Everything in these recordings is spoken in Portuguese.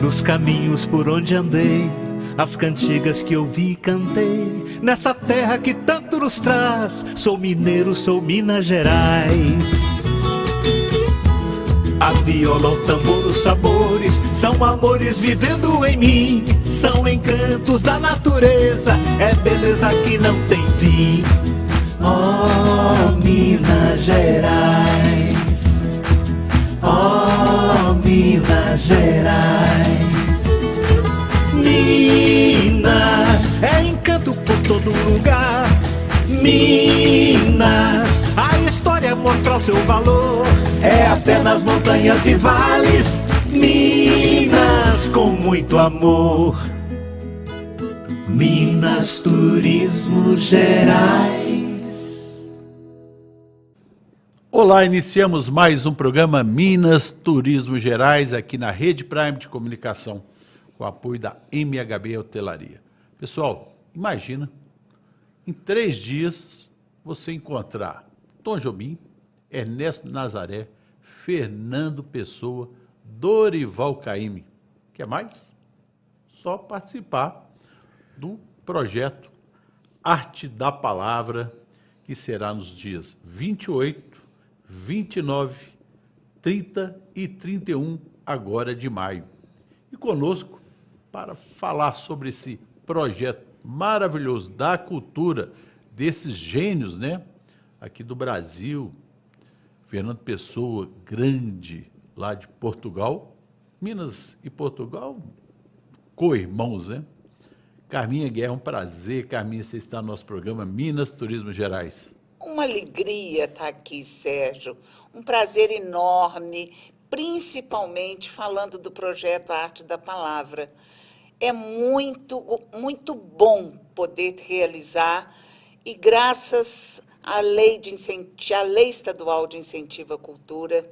dos caminhos por onde andei, as cantigas que eu vi e cantei, nessa terra que tanto nos traz. Sou mineiro, sou Minas Gerais. A viola, o tambor, os sabores, são amores vivendo em mim. São encantos da natureza, é beleza que não tem fim. Oh, Minas Gerais, oh, Minas Gerais. Minas é encanto por todo lugar. Minas, a história mostra o seu valor. É a fé nas montanhas e vales. Minas com muito amor. Minas Turismo Gerais. Olá, iniciamos mais um programa Minas Turismo Gerais aqui na Rede Prime de Comunicação, com o apoio da MHB Hotelaria. Pessoal, imagina, em 3 dias, você encontrar Tom Jobim, Ernesto Nazaré, Fernando Pessoa, Dorival Caymmi. Quer mais? Só participar do projeto Arte da Palavra, que será nos dias 28, 29, 30 e 31 agora de maio. E conosco, para falar sobre esse projeto maravilhoso da cultura, desses gênios, né, aqui do Brasil, Fernando Pessoa, grande, lá de Portugal, Minas e Portugal, co-irmãos, né? Carminha Guerra, um prazer, Carminha, você está no nosso programa Minas Turismo Gerais. Uma alegria estar aqui, Sérgio, um prazer enorme, principalmente falando do projeto Arte da Palavra. É muito bom poder realizar, e graças à Lei Estadual de Incentivo à Cultura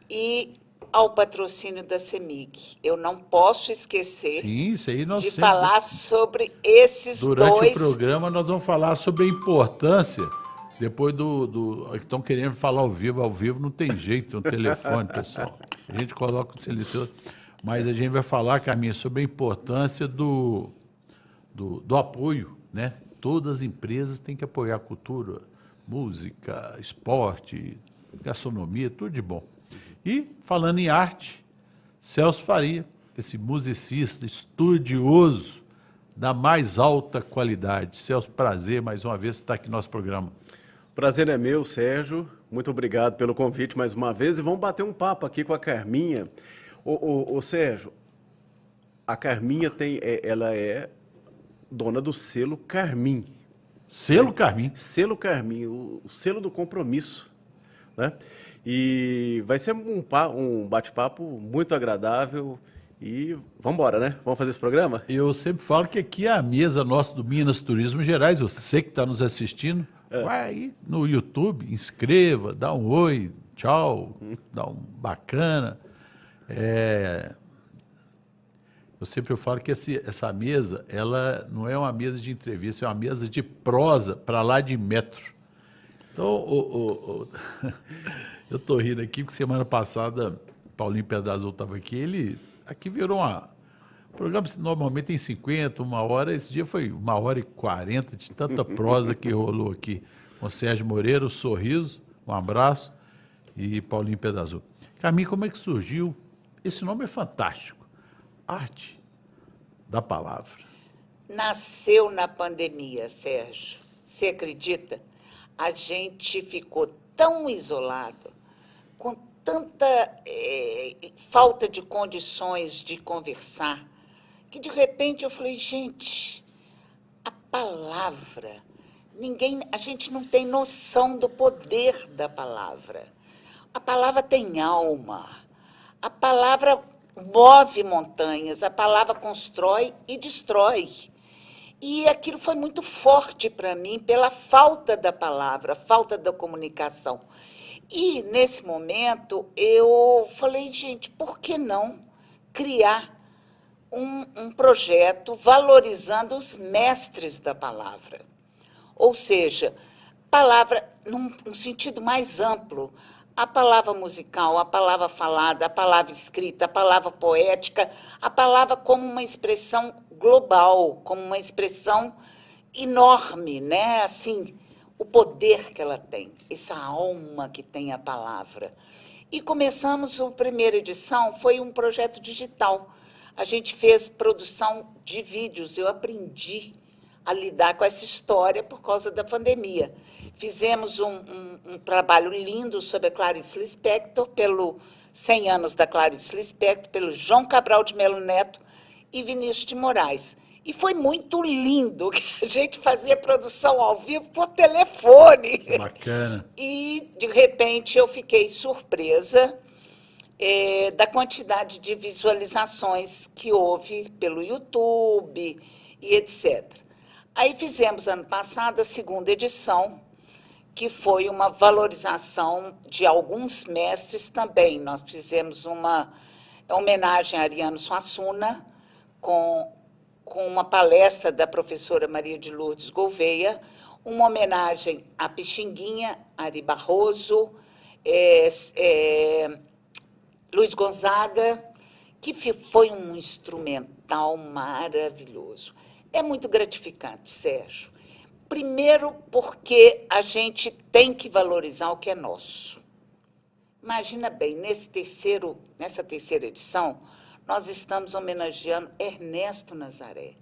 e ao patrocínio da CEMIG. Eu não posso esquecer de falar sobre esses Durante dois. O programa nós vamos falar sobre a importância, depois estão querendo falar ao vivo não tem jeito, no telefone, pessoal. A gente coloca o silencioso. Mas a gente vai falar, Carminha, sobre a importância do apoio, né? Todas as empresas têm que apoiar a cultura, música, esporte, gastronomia, tudo de bom. E, falando em arte, Celso Faria, esse musicista estudioso da mais alta qualidade. Celso, prazer mais uma vez estar aqui no nosso programa. Prazer é meu, Sérgio. Muito obrigado pelo convite mais uma vez. E vamos bater um papo aqui com a Carminha. Ô Sérgio, a Carminha ela é dona do selo Carmim. Selo Carmim? Selo Carmim, o selo do compromisso, né? E vai ser um bate-papo muito agradável. E vamos embora, né? Vamos fazer esse programa? Eu sempre falo que aqui é a mesa nossa do Minas Turismo Gerais. Você que está nos assistindo, vai aí no YouTube, inscreva, dá um oi, tchau, dá um bacana. Eu sempre falo que essa mesa, ela não é uma mesa de entrevista, é uma mesa de prosa para lá de metro. Então, eu estou rindo aqui, porque semana passada, Paulinho Pedra Azul estava aqui, aqui virou o programa normalmente tem 50, 1 hora, esse dia foi 1h40 de tanta prosa que rolou aqui, com Sérgio Moreira, o Sorriso, um abraço, e Paulinho Pedra Azul. Carminha, como é que surgiu? Esse nome é fantástico, Arte da Palavra. Nasceu na pandemia, Sérgio. Você acredita? A gente ficou tão isolado, com tanta falta de condições de conversar, que de repente eu falei, gente, a palavra, a gente não tem noção do poder da palavra. A palavra tem alma, a palavra move montanhas, a palavra constrói e destrói. E aquilo foi muito forte para mim pela falta da palavra, falta da comunicação. E, nesse momento, eu falei, gente, por que não criar um projeto valorizando os mestres da palavra? Ou seja, palavra num sentido mais amplo, a palavra musical, a palavra falada, a palavra escrita, a palavra poética, a palavra como uma expressão global, como uma expressão enorme, né? Assim, o poder que ela tem, essa alma que tem a palavra. E começamos, a primeira edição foi um projeto digital. A gente fez produção de vídeos, eu aprendi a lidar com essa história por causa da pandemia. Fizemos um trabalho lindo sobre a Clarice Lispector, pelo 100 anos da Clarice Lispector, pelo João Cabral de Melo Neto e Vinícius de Moraes. E foi muito lindo, que a gente fazia produção ao vivo por telefone. Bacana. E, de repente, eu fiquei surpresa da quantidade de visualizações que houve pelo YouTube e etc. Aí fizemos, ano passado, a segunda edição, que foi uma valorização de alguns mestres também. Nós fizemos uma homenagem a Ariano Suassuna, com uma palestra da professora Maria de Lourdes Gouveia, uma homenagem a Pixinguinha, Ari Barroso, Luiz Gonzaga, que foi um instrumental maravilhoso. É muito gratificante, Sérgio. Primeiro, porque a gente tem que valorizar o que é nosso. Imagina bem, nessa terceira edição, nós estamos homenageando Ernesto Nazaré,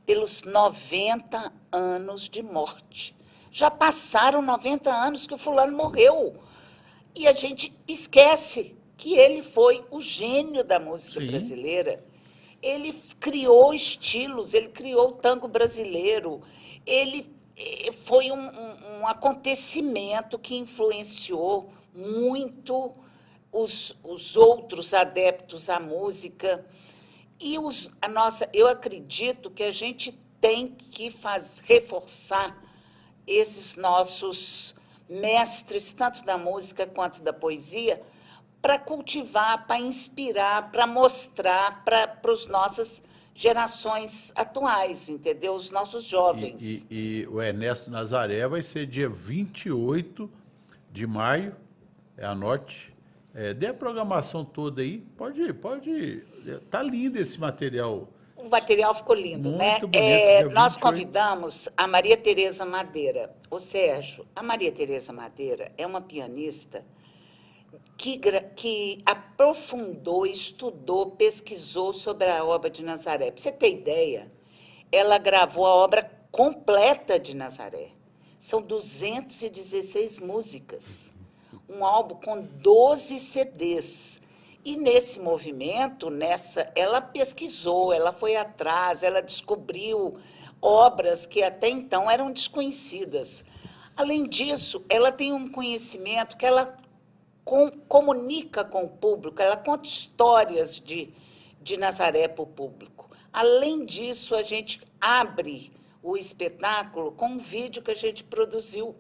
pelos 90 anos de morte. Já passaram 90 anos que o fulano morreu. E a gente esquece que ele foi o gênio da música brasileira. Ele criou estilos, ele criou o tango brasileiro, ele foi um acontecimento que influenciou muito os outros adeptos à música. E eu acredito que a gente tem que reforçar esses nossos mestres, tanto da música quanto da poesia, para cultivar, para inspirar, para mostrar para as nossas gerações atuais, entendeu? Os nossos jovens. E o Ernesto Nazaré vai ser dia 28 de maio, anote. Dê a programação toda aí, pode. Tá lindo esse material. O material ficou lindo, né? Muito bonito, nós convidamos a Maria Tereza Madeira. Ô, Sérgio, a Maria Tereza Madeira é uma pianista que aprofundou, estudou, pesquisou sobre a obra de Nazaré. Para você ter ideia, ela gravou a obra completa de Nazaré. São 216 músicas. Um álbum com 12 CDs. E nesse movimento, ela pesquisou, ela foi atrás, ela descobriu obras que até então eram desconhecidas. Além disso, ela tem um conhecimento que ela comunica com o público, ela conta histórias de Nazaré para o público. Além disso, a gente abre o espetáculo com um vídeo que a gente produziu.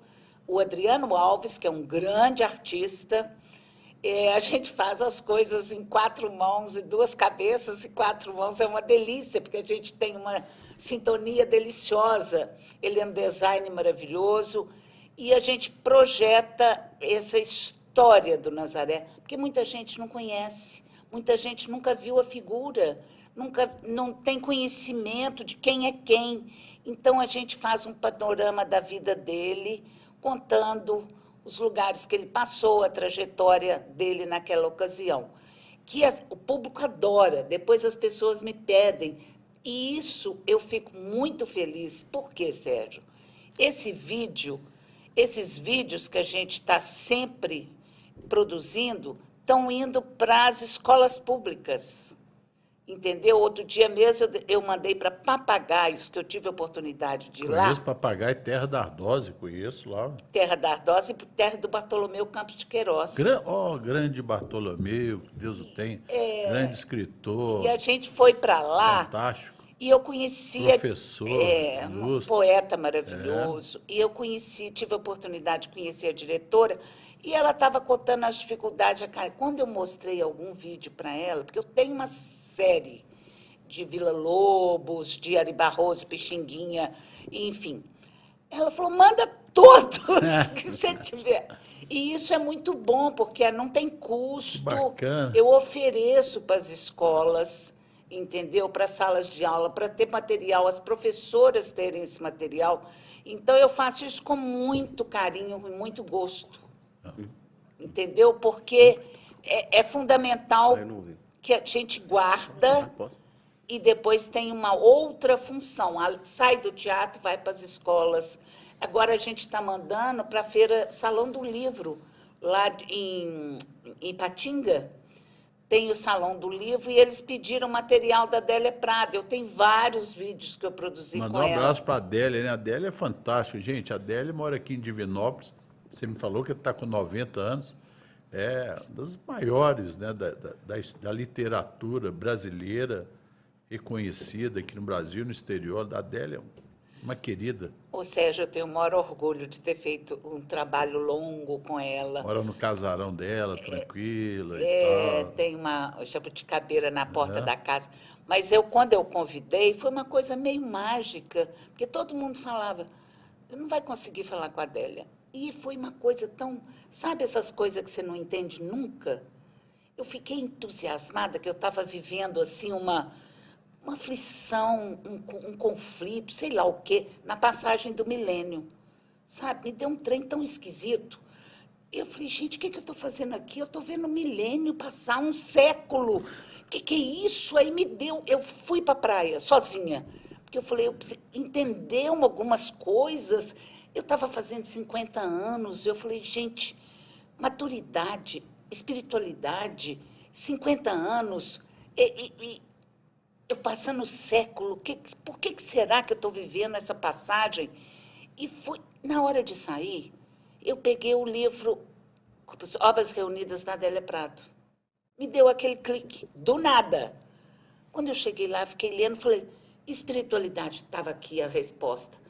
O Adriano Alves, que é um grande artista, a gente faz as coisas em 4 mãos e 2 cabeças e 4 mãos. É uma delícia, porque a gente tem uma sintonia deliciosa. Ele é um design maravilhoso e a gente projeta essa história do Nazaré, porque muita gente não conhece, muita gente nunca viu a figura, não tem conhecimento de quem é quem. Então, a gente faz um panorama da vida dele, contando os lugares que ele passou, a trajetória dele naquela ocasião, que o público adora. Depois as pessoas me pedem, e isso eu fico muito feliz. Por quê, Sérgio? Esses vídeos que a gente está sempre produzindo estão indo para as escolas públicas. Entendeu? Outro dia mesmo eu mandei para Papagaios, que eu tive a oportunidade de ir lá. Conheço Papagaio, Terra da Ardose, conheço lá. Terra da Ardose e terra do Bartolomeu Campos de Queiroz. Grande Bartolomeu, que Deus o tenha. Grande escritor. E a gente foi para lá. Fantástico. E eu conhecia... Professor. Um poeta maravilhoso. E eu tive a oportunidade de conhecer a diretora, e ela estava contando as dificuldades. Quando eu mostrei algum vídeo para ela, porque eu tenho uma série de Vila Lobos, de Ari Barroso, Pixinguinha, enfim. Ela falou, manda todos que você tiver. E isso é muito bom, porque não tem custo. Bacana. Eu ofereço para as escolas, entendeu? Para salas de aula, para ter material, as professoras terem esse material. Então, eu faço isso com muito carinho e muito gosto. Entendeu? Porque é fundamental que a gente guarda e depois tem uma outra função. Sai do teatro, vai para as escolas. Agora a gente está mandando para a feira Salão do Livro, lá em Ipatinga. Tem o Salão do Livro e eles pediram material da Adélia Prado. Eu tenho vários vídeos que eu produzi com ela. Mandar um abraço para a Adélia, né? A Adélia é fantástica, gente. A Adélia mora aqui em Divinópolis. Você me falou que está com 90 anos. É das maiores, né, da literatura brasileira, reconhecida aqui no Brasil, no exterior. A Adélia é uma querida. Ô, Sérgio, eu tenho o maior orgulho de ter feito um trabalho longo com ela. Mora no casarão dela, tranquila e tal. Tem uma jabuticabeira na porta da casa. Mas quando eu convidei, foi uma coisa meio mágica, porque todo mundo falava, você não vai conseguir falar com a Adélia. E foi uma coisa tão... Sabe essas coisas que você não entende nunca? Eu fiquei entusiasmada que eu estava vivendo assim uma aflição, um conflito, sei lá o quê, na passagem do milênio. Sabe? Me deu um trem tão esquisito. Eu falei, gente, o que eu estou fazendo aqui? Eu estou vendo o milênio passar, um século. O que é isso? Aí eu fui para a praia, sozinha. Porque eu falei, eu preciso entender algumas coisas. Eu estava fazendo 50 anos, eu falei, gente, maturidade, espiritualidade, 50 anos, eu passando o século, por que será que eu estou vivendo essa passagem? E na hora de sair, eu peguei o livro Obras Reunidas da Adélia Prado. Me deu aquele clique, do nada. Quando eu cheguei lá, fiquei lendo, falei, espiritualidade, estava aqui a resposta.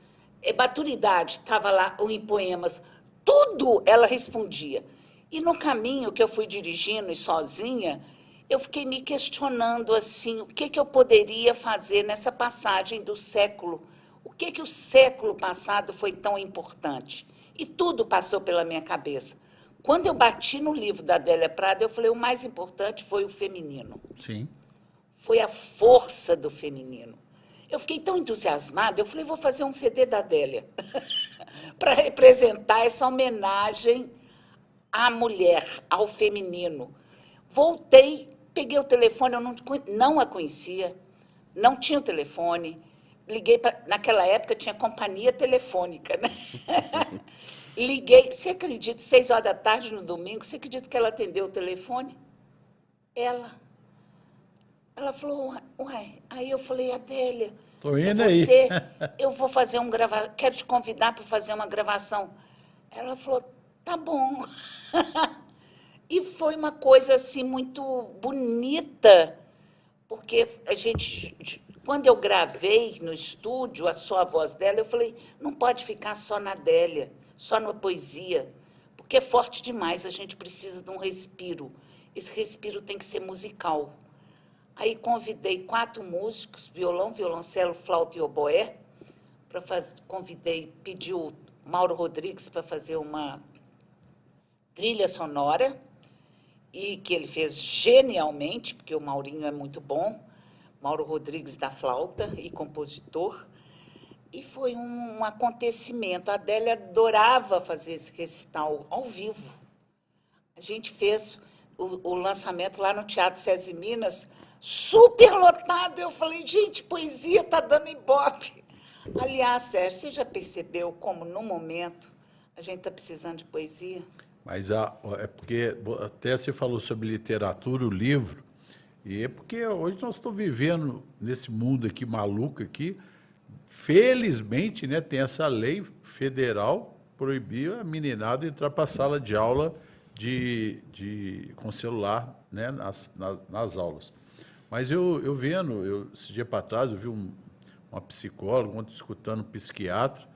Maturidade, estava lá em poemas. Tudo ela respondia. E no caminho que eu fui dirigindo e sozinha, eu fiquei me questionando assim, o que eu poderia fazer nessa passagem do século? O que o século passado foi tão importante? E tudo passou pela minha cabeça. Quando eu bati no livro da Adélia Prado, eu falei, o mais importante foi o feminino. Sim. Foi a força do feminino. Eu fiquei tão entusiasmada, eu falei, vou fazer um CD da Adélia para representar essa homenagem à mulher, ao feminino. Voltei, peguei o telefone, eu não a conhecia, não tinha o telefone, liguei naquela época tinha companhia telefônica, né? Liguei, você acredita, 6 horas da tarde no domingo, você acredita que ela atendeu o telefone? Ela falou, uai, aí eu falei, Adélia, tô indo aí. Eu vou fazer quero te convidar para fazer uma gravação. Ela falou, tá bom. E foi uma coisa assim muito bonita, porque quando eu gravei no estúdio só a voz dela, eu falei, não pode ficar só na Adélia, só na poesia, porque é forte demais, a gente precisa de um respiro. Esse respiro tem que ser musical. Aí convidei 4 músicos, violão, violoncelo, flauta e oboé, pedi o Mauro Rodrigues para fazer uma trilha sonora, e que ele fez genialmente, porque o Maurinho é muito bom, Mauro Rodrigues da flauta e compositor, e foi um acontecimento. A Adélia adorava fazer esse recital ao vivo. A gente fez o lançamento lá no Teatro SESI Minas, super lotado. Eu falei, gente, poesia está dando ibope. Aliás, Sérgio, você já percebeu como, no momento, a gente está precisando de poesia? Mas é porque até você falou sobre literatura, o livro, e é porque hoje nós estamos vivendo nesse mundo aqui maluco aqui. Felizmente, né, tem essa lei federal proibir a meninada entrar para a sala de aula com celular, né, nas aulas. Mas eu vendo, esse dia para trás, eu vi uma psicóloga, ontem escutando um psiquiatra.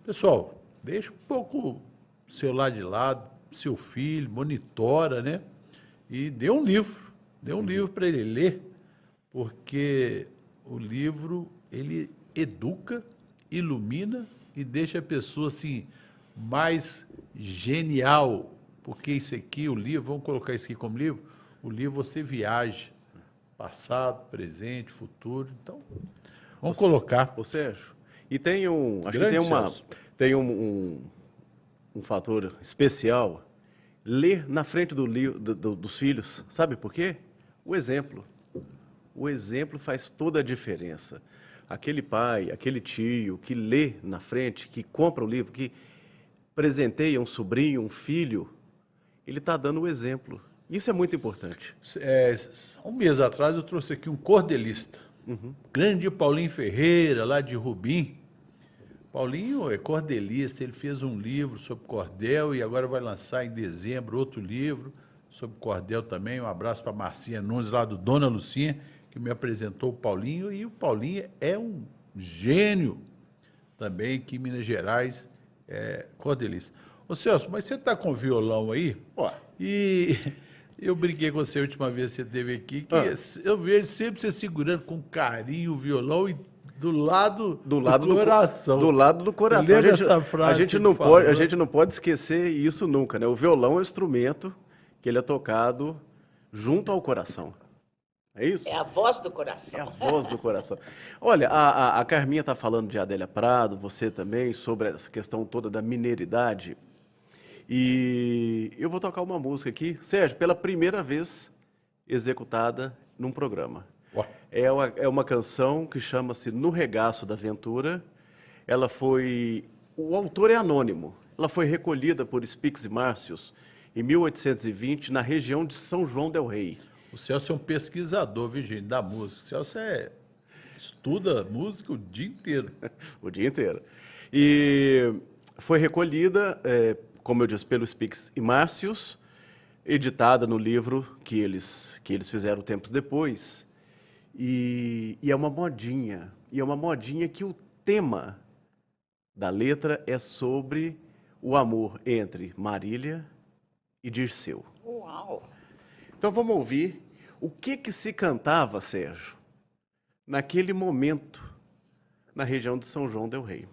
Pessoal, deixa um pouco o celular de lado, seu filho, monitora, né? E dê um livro para ele ler, porque o livro, ele educa, ilumina e deixa a pessoa assim, mais genial, porque isso aqui, o livro, vamos colocar isso aqui como livro, o livro você viaja, passado, presente, futuro, então, vamos colocar. Ô Sérgio, e tem acho Grande que Celso. tem um fator especial, ler na frente dos filhos, sabe por quê? O exemplo. O exemplo faz toda a diferença. Aquele pai, aquele tio que lê na frente, que compra o livro, que presenteia um sobrinho, um filho, ele está dando o exemplo. Isso é muito importante. Um mês atrás eu trouxe aqui um cordelista, grande Paulinho Ferreira, lá de Rubim. Paulinho é cordelista, ele fez um livro sobre cordel e agora vai lançar em dezembro outro livro sobre cordel também. Um abraço para Marcinha Nunes, lá do Dona Lucinha, que me apresentou o Paulinho. E o Paulinho é um gênio também, que em Minas Gerais é cordelista. Ô Celso, mas você está com violão aí? E eu brinquei com você a última vez que você esteve aqui, que eu vejo sempre você segurando com carinho o violão e do lado do coração. Do lado do coração. Lembra essa frase A gente não pode esquecer isso nunca, né? O violão é um instrumento que ele é tocado junto ao coração. É isso? É a voz do coração. É a voz do coração. Olha, a Carminha está falando de Adélia Prado, você também, sobre essa questão toda da mineiridade. E eu vou tocar uma música aqui, Sérgio, pela primeira vez executada num programa. É uma canção que chama-se No Regaço da Ventura. O autor é anônimo. Ela foi recolhida por Spix e Márcios em 1820 na região de São João del Rei. O Celso é um pesquisador, Virgínia, da música. O Celso estuda música o dia inteiro. O dia inteiro. E foi recolhida, como eu disse, pelo Spix e Márcios, editada no livro que eles fizeram tempos depois. E é uma modinha. E é uma modinha que o tema da letra é sobre o amor entre Marília e Dirceu. Uau! Então vamos ouvir o que se cantava, Sérgio, naquele momento, na região de São João del Rei.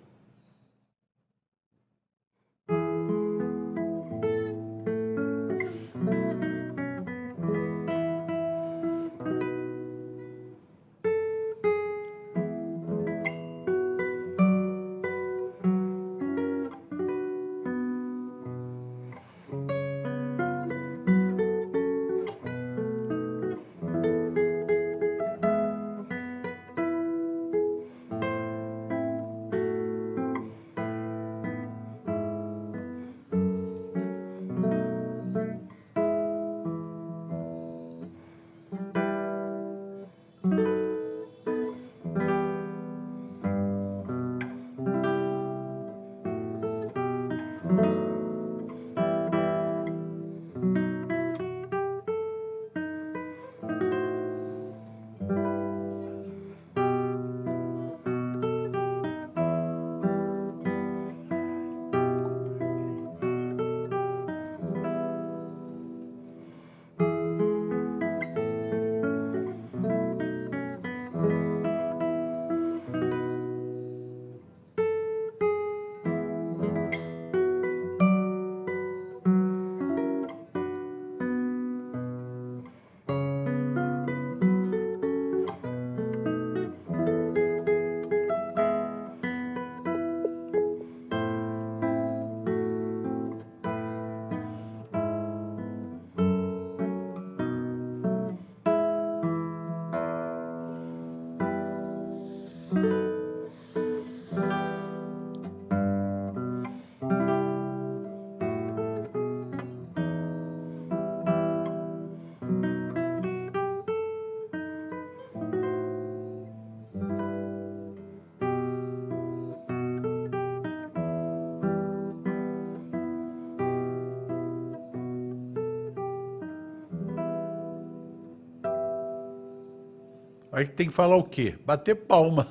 Aí tem que falar o quê? Bater palma.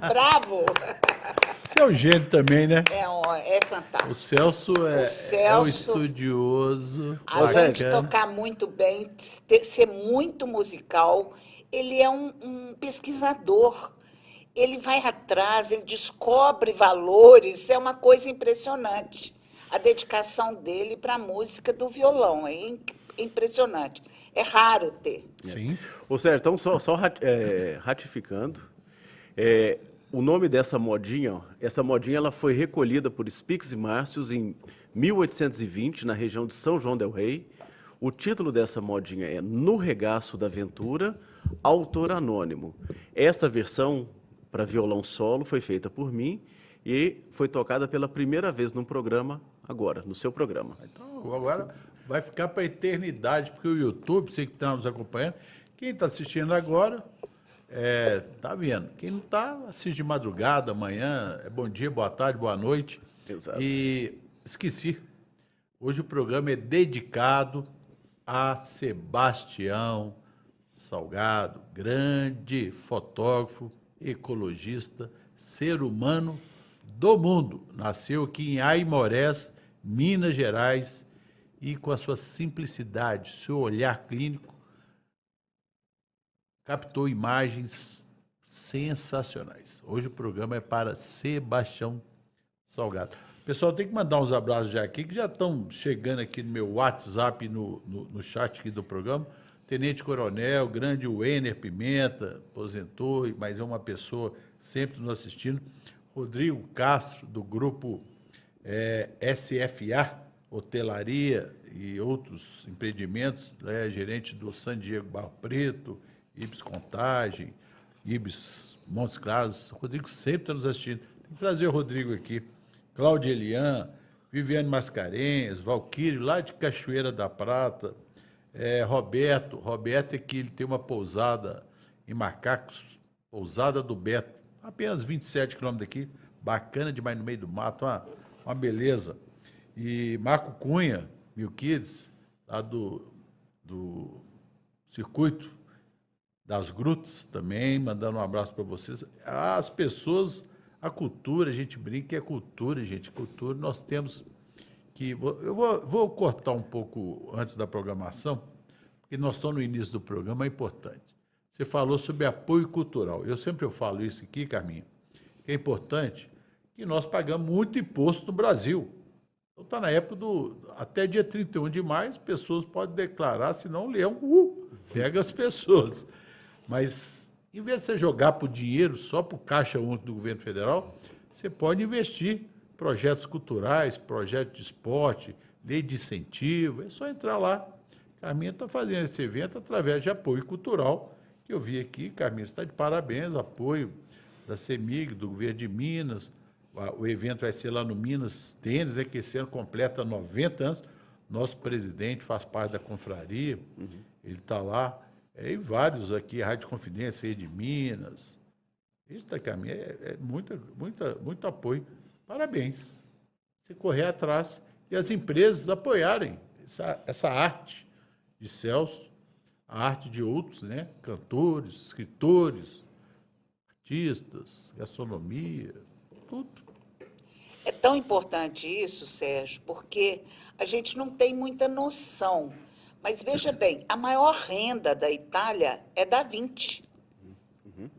Bravo! Você é um gênio também, né? É fantástico. O Celso é um estudioso. Além de tocar muito bem, ser muito musical, ele é um pesquisador. Ele vai atrás, ele descobre valores, é uma coisa impressionante. a dedicação dele para a música do violão. É impressionante. É raro ter. Sim. Ô, Sérgio, então, ratificando, o nome dessa modinha, ó, essa modinha ela foi recolhida por Spix e Márcios em 1820, na região de São João del Rei. O título dessa modinha é No Regaço da Aventura, autor anônimo. Essa versão para violão solo foi feita por mim e foi tocada pela primeira vez num programa agora, no seu programa. Então, agora vai ficar para a eternidade, porque o YouTube, você que está nos acompanhando, quem está assistindo agora, está vendo. Quem não está, assiste de madrugada, amanhã, bom dia, boa tarde, boa noite. Exato. E esqueci, hoje o programa é dedicado a Sebastião Salgado, grande fotógrafo, ecologista, ser humano do mundo. Nasceu aqui em Aimorés, Minas Gerais, e com a sua simplicidade, seu olhar clínico, captou imagens sensacionais. Hoje o programa é para Sebastião Salgado. Pessoal, tem que mandar uns abraços já aqui, que já estão chegando aqui no meu WhatsApp, no chat aqui do programa. Tenente Coronel, grande Wener Pimenta, aposentou, mas é uma pessoa sempre nos assistindo. Rodrigo Castro, do grupo SFA, Hotelaria e outros empreendimentos, gerente do San Diego Barro Preto, Ibis Contagem, Ibis Montes Claros. O Rodrigo sempre está nos assistindo. Tem que trazer o Rodrigo aqui. Cláudia Elian, Viviane Mascarenhas, Valquírio, lá de Cachoeira da Prata, Roberto é que ele tem uma pousada em Macacos, pousada do Beto, apenas 27 quilômetros daqui, bacana demais no meio do mato, uma beleza. E Marco Cunha, Mil Kids, lá do Circuito das Grutas, também, mandando um abraço para vocês. As pessoas, a cultura, a gente brinca que é cultura, gente, cultura, nós temos que... Eu vou cortar um pouco antes da programação, porque nós estamos no início do programa, é importante. Você falou sobre apoio cultural. Eu sempre falo isso aqui, Carminha, que é importante que nós pagamos muito imposto no Brasil. Então está na época até dia 31 de maio, as pessoas podem declarar, senão o leão pega as pessoas. Mas, em vez de você jogar por dinheiro, só para o Caixa Único do Governo Federal, você pode investir em projetos culturais, projetos de esporte, lei de incentivo, é só entrar lá. Carminha está fazendo esse evento através de apoio cultural, que eu vi aqui. Carminha está de parabéns, apoio da CEMIG, do Governo de Minas. O evento vai ser lá no Minas Tênis, que esse ano completa 90 anos. Nosso presidente faz parte da confraria, ele está lá. E vários aqui, Rádio Confidência, Rede Minas. Isso da Carminha muito apoio. Parabéns. Você correr atrás e as empresas apoiarem essa arte de Celso, a arte de outros, né? Cantores, escritores, artistas, gastronomia, tudo. É tão importante isso, Sérgio, porque a gente não tem muita noção. Mas veja bem, a maior renda da Itália é da Vinci.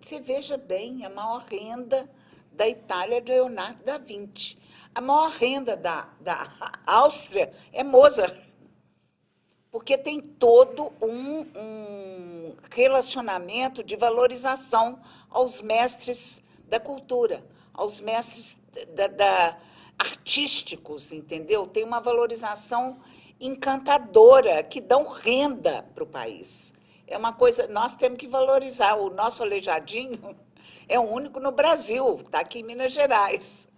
Você veja bem, a maior renda da Itália é Leonardo da Vinci. A maior renda da Áustria é Mozart. Porque tem todo um relacionamento de valorização aos mestres da cultura, aos mestres artísticos, entendeu? Tem uma valorização encantadora que dão renda para o país. É uma coisa, nós temos que valorizar. O nosso Aleijadinho é o único no Brasil, está aqui em Minas Gerais.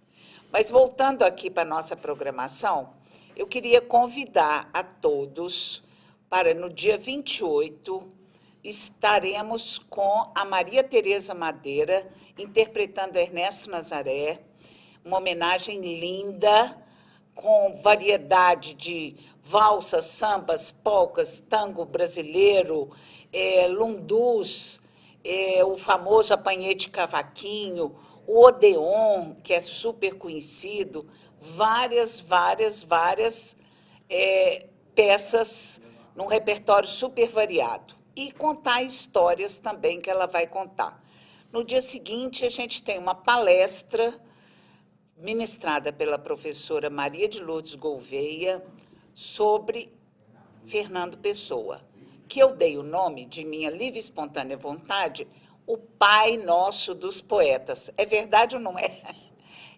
Mas voltando aqui para a nossa programação, eu queria convidar a todos para, no dia 28, estaremos com a Maria Tereza Madeira, interpretando Ernesto Nazaré, uma homenagem linda, com variedade de valsas, sambas, polcas, tango brasileiro, lundus, o famoso apanhete cavaquinho, o Odeon, que é super conhecido, várias peças num repertório super variado. E contar histórias também que ela vai contar. No dia seguinte, a gente tem uma palestra ministrada pela professora Maria de Lourdes Gouveia, sobre Fernando Pessoa, que eu dei o nome, de minha livre e espontânea vontade, o Pai Nosso dos Poetas. É verdade ou não é?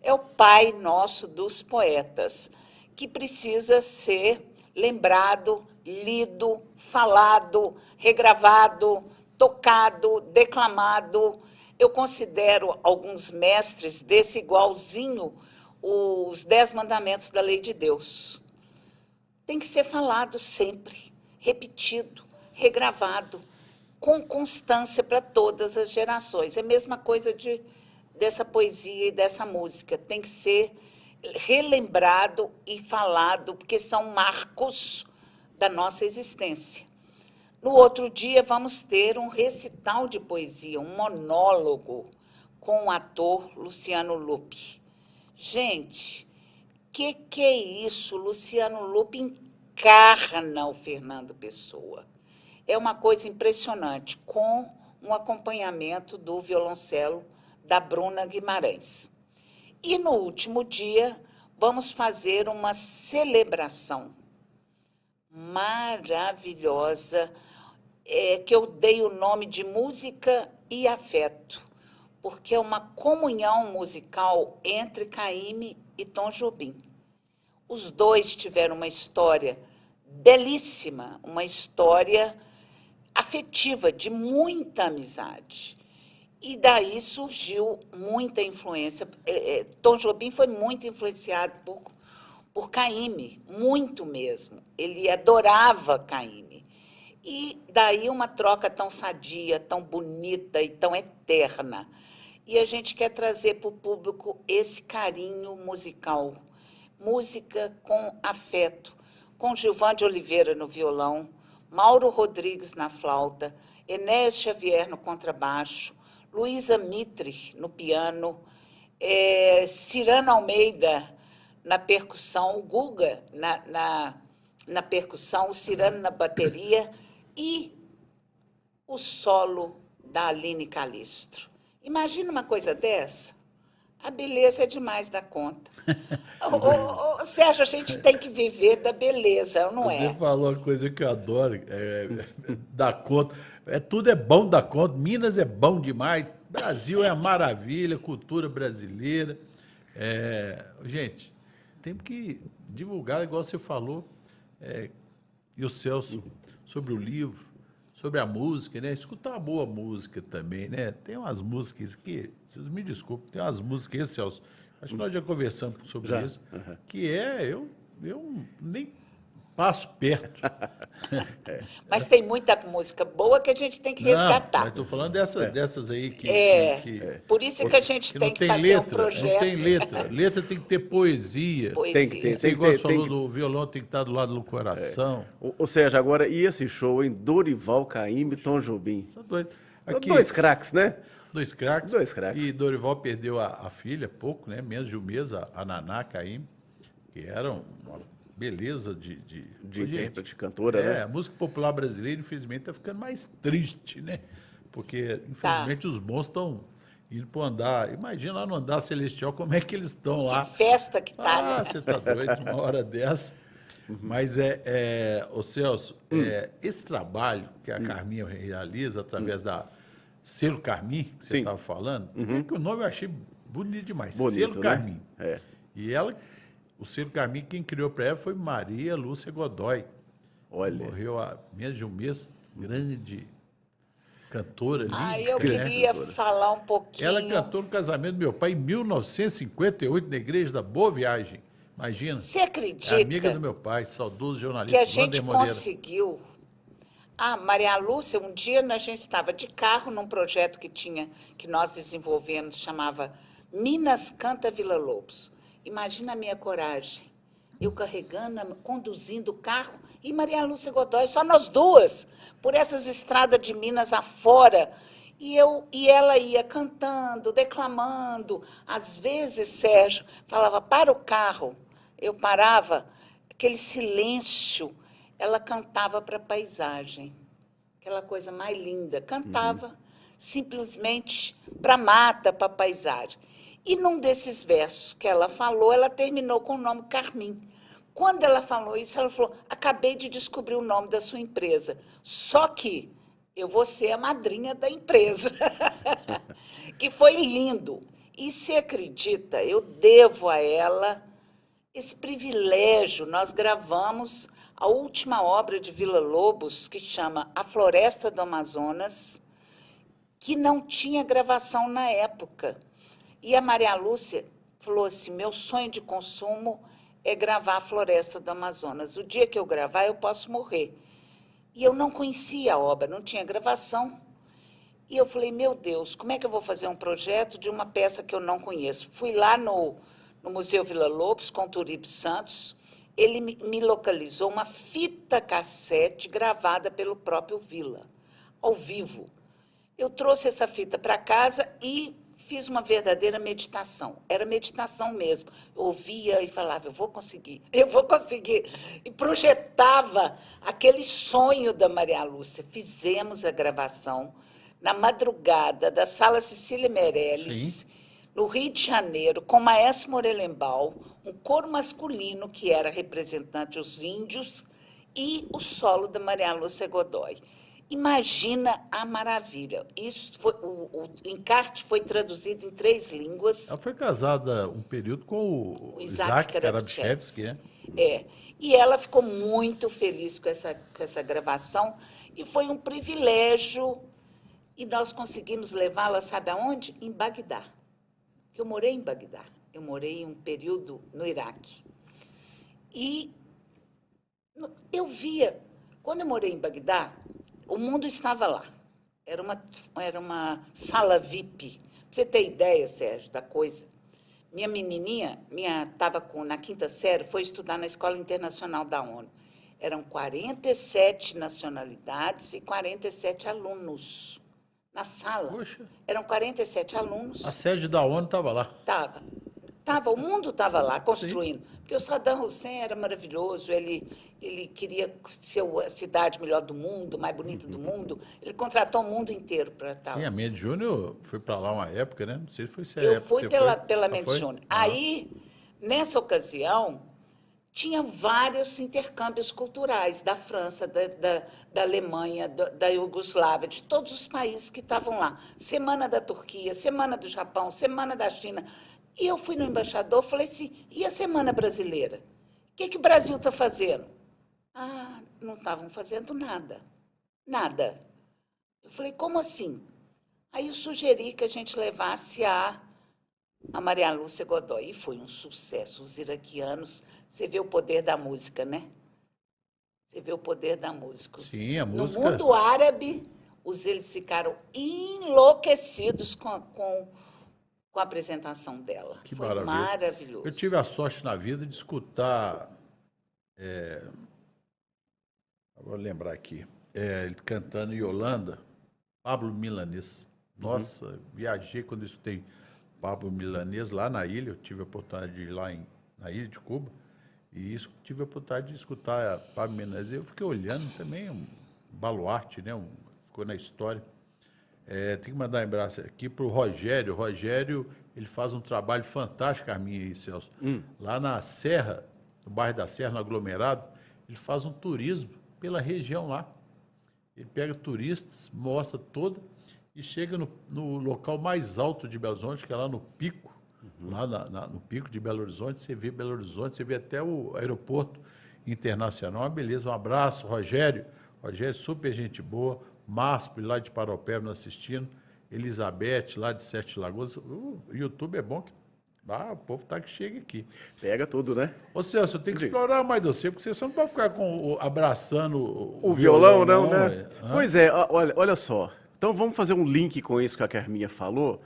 É o Pai Nosso dos Poetas, que precisa ser lembrado, lido, falado, regravado, tocado, declamado. Eu considero alguns mestres desse igualzinho os 10 mandamentos da lei de Deus. Tem que ser falado sempre, repetido, regravado, com constância para todas as gerações. É a mesma coisa dessa poesia e dessa música. Tem que ser relembrado e falado, porque são marcos da nossa existência. No outro dia, vamos ter um recital de poesia, um monólogo, com o ator Luciano Lupi. Gente, que é isso? Luciano Lupi encarna o Fernando Pessoa. É uma coisa impressionante, com um acompanhamento do violoncelo da Bruna Guimarães. E no último dia, vamos fazer uma celebração maravilhosa, que eu dei o nome de Música e Afeto, porque é uma comunhão musical entre Caymmi e Tom Jobim. Os dois tiveram uma história belíssima, uma história afetiva, de muita amizade. E daí surgiu muita influência. Tom Jobim foi muito influenciado por Caymmi, muito mesmo. Ele adorava Caymmi. E daí uma troca tão sadia, tão bonita e tão eterna. E a gente quer trazer para o público esse carinho musical, música com afeto, com Gilvan de Oliveira no violão, Mauro Rodrigues na flauta, Enéas Xavier no contrabaixo, Luísa Mitre no piano, Cirano Almeida na percussão, o Guga na percussão, o Cirano na bateria e o solo da Aline Calistro. Imagina uma coisa dessa? A beleza é demais da conta. Sérgio, a gente tem que viver da beleza, não é? Você falou uma coisa que eu adoro, da conta. Tudo é bom da conta, Minas é bom demais, Brasil é a maravilha, cultura brasileira. Gente, temos que divulgar, igual você falou, e o Celso, sobre o livro, sobre a música, né? Escutar uma boa música também, né? Tem umas músicas que, vocês me desculpem, tem umas músicas, Celso, acho que nós já conversamos sobre isso, que eu nem passo perto. Mas tem muita música boa que a gente tem que resgatar. Mas estou falando dessas aí que... Por isso que a gente tem que fazer um projeto. Não tem letra. Letra tem que ter poesia. Tem que ter. Você igual falou do violão, tem que estar do lado do coração. Ou seja, agora, e esse show, hein? Dorival Caymmi e Tom Jobim. Tá doido. Dois craques, né? Dois craques. Dois craques. E Dorival perdeu a filha há pouco, né? Menos de um mês, a Naná Caymmi, que era uma beleza de intérprete, cantora, né? A música popular brasileira, infelizmente, está ficando mais triste, né? Porque, infelizmente, os bons estão indo para o andar. Imagina lá no andar celestial como é que eles estão lá. Que festa que tá, né? Você tá doido, uma hora dessa. Mas, ô Celso, esse trabalho que a Carminha realiza através da Selo Carmim, que você estava falando, que o nome eu achei bonito demais. Bonito, Selo né? Carmim. E ela... O Selo Carmim, quem criou para ela foi Maria Lúcia Godoy. Olha. Morreu há menos de um mês, grande cantora. Eu queria falar um pouquinho. Ela cantou no casamento do meu pai em 1958, na igreja da Boa Viagem. Imagina. Você acredita? Amiga do meu pai, saudoso jornalista. Que a gente conseguiu. Maria Lúcia, um dia a gente estava de carro num projeto que nós desenvolvemos, chamava Minas Canta Vila Lobos. Imagina a minha coragem, eu carregando, conduzindo o carro, e Maria Lúcia Godoy, só nós duas, por essas estradas de Minas afora. E ela ia cantando, declamando. Às vezes, Sérgio falava, para o carro. Eu parava, aquele silêncio. Ela cantava para a paisagem, aquela coisa mais linda. Cantava simplesmente para a mata, para a paisagem. E num desses versos que ela falou, ela terminou com o nome Carmim. Quando ela falou isso, ela falou: acabei de descobrir o nome da sua empresa, só que eu vou ser a madrinha da empresa. Que foi lindo. E se acredita, eu devo a ela esse privilégio. Nós gravamos a última obra de Villa-Lobos, que chama A Floresta do Amazonas, que não tinha gravação na época. E a Maria Lúcia falou assim: meu sonho de consumo é gravar a Floresta do Amazonas. O dia que eu gravar, eu posso morrer. E eu não conhecia a obra, não tinha gravação. E eu falei: meu Deus, como é que eu vou fazer um projeto de uma peça que eu não conheço? Fui lá no Museu Villa-Lobos com o Turíbio Santos. Ele me localizou uma fita cassete gravada pelo próprio Villa, ao vivo. Eu trouxe essa fita para casa e fiz uma verdadeira meditação. Era meditação mesmo. Eu ouvia e falava: eu vou conseguir, eu vou conseguir. E projetava aquele sonho da Maria Lúcia. Fizemos a gravação na madrugada da Sala Cecília Meirelles, Sim. no Rio de Janeiro, com o Maestro Morelenbaum, um coro masculino que era representante dos índios e o solo da Maria Lúcia Godoy. Imagina a maravilha. Isso foi, o encarte foi traduzido em 3 línguas. Ela foi casada um período com o Isaac Karabchevsky, né? É. E ela ficou muito feliz com essa gravação e foi um privilégio. E nós conseguimos levá-la, sabe aonde? Em Bagdá. Eu morei em Bagdá. Eu morei um período no Iraque. E eu via, quando eu morei em Bagdá, o mundo estava lá. Era uma sala VIP. Pra você ter ideia, Sérgio, da coisa. Minha menininha, estava na 5ª série, foi estudar na Escola Internacional da ONU. Eram 47 nacionalidades e 47 alunos. Na sala. Poxa. Eram 47 alunos. A sede da ONU estava lá. O mundo estava lá construindo. Sim. Porque o Saddam Hussein era maravilhoso, ele queria ser a cidade melhor do mundo, mais bonita do mundo. Ele contratou o mundo inteiro para estar lá. Sim, a Mendes Júnior foi para lá uma época, né? Não sei se foi essa Eu época. fui pela Mendes Júnior. Aí, nessa ocasião, tinha vários intercâmbios culturais da França, da Alemanha, da Iugoslávia, de todos os países que estavam lá. Semana da Turquia, Semana do Japão, Semana da China. E eu fui no embaixador e falei assim: e a Semana Brasileira? O que o Brasil está fazendo? Ah, não estavam fazendo nada. Nada. Eu falei: como assim? Aí eu sugeri que a gente levasse a Maria Lúcia Godoy. E foi um sucesso. Os iraquianos, você vê o poder da música, né? Você vê o poder da música. Sim, a música. No mundo árabe, eles ficaram enlouquecidos com a apresentação dela. Que foi maravilha. Maravilhoso. Eu tive a sorte na vida de escutar, vou lembrar aqui, ele cantando Yolanda, Pablo Milanês. Nossa, viajei quando eu escutei Pablo Milanês lá na ilha. Eu tive a oportunidade de ir lá na ilha de Cuba e tive a oportunidade de escutar Pablo Milanês. Eu fiquei olhando também, um baluarte, né? Ficou na história. Tem que mandar um abraço aqui para o Rogério. O Rogério, ele faz um trabalho fantástico, Carminha e Celso. Lá na Serra, no bairro da Serra, no aglomerado, ele faz um turismo pela região lá. Ele pega turistas, mostra toda e chega no local mais alto de Belo Horizonte, que é lá no Pico, lá no Pico de Belo Horizonte. Você vê Belo Horizonte, você vê até o aeroporto internacional. Beleza, um abraço, Rogério. Rogério, super gente boa. Márcio, lá de Paropeba, nos assistindo. Elizabeth, lá de Sete Lagoas. O YouTube é bom que o povo tá que chega aqui. Pega tudo, né? Ô, Celso, eu tenho que explorar mais você, porque você só não pode ficar abraçando o violão, não, né? Pois é, olha só. Então vamos fazer um link com isso que a Carminha falou,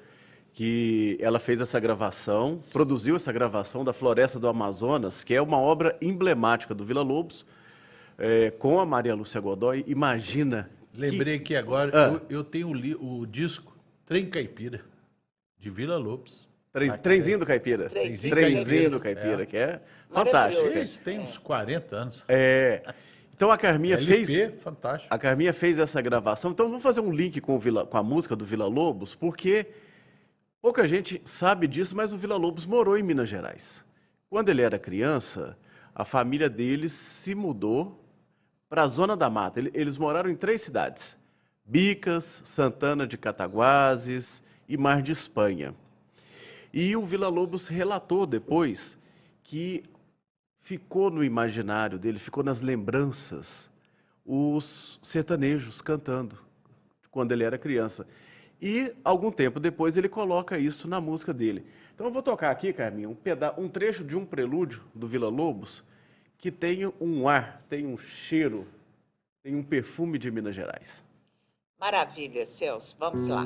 que ela fez essa gravação, produziu essa gravação da Floresta do Amazonas, que é uma obra emblemática do Villa-Lobos, com a Maria Lúcia Godoy. Imagina. Lembrei que agora eu tenho o disco Trem Caipira, de Villa-Lobos. Trenzinho do Caipira. Trenzinho do Caipira, que é fantástico. Isso tem uns 40 anos. Então a Carminha fantástico. A Carminha fez essa gravação. Então vamos fazer um link com a música do Villa-Lobos, porque Pouca gente sabe disso, mas o Villa-Lobos morou em Minas Gerais. Quando ele era criança, a família deles se mudou para a Zona da Mata. Eles moraram em 3 cidades: Bicas, Santana de Cataguases e Mar de Espanha. E o Villa-Lobos relatou depois que ficou no imaginário dele, ficou nas lembranças, os sertanejos cantando quando ele era criança. E algum tempo depois ele coloca isso na música dele. Então eu vou tocar aqui, Carminha, um trecho de um prelúdio do Villa-Lobos que tem um ar, tem um cheiro, tem um perfume de Minas Gerais. Maravilha, Celso. Vamos lá.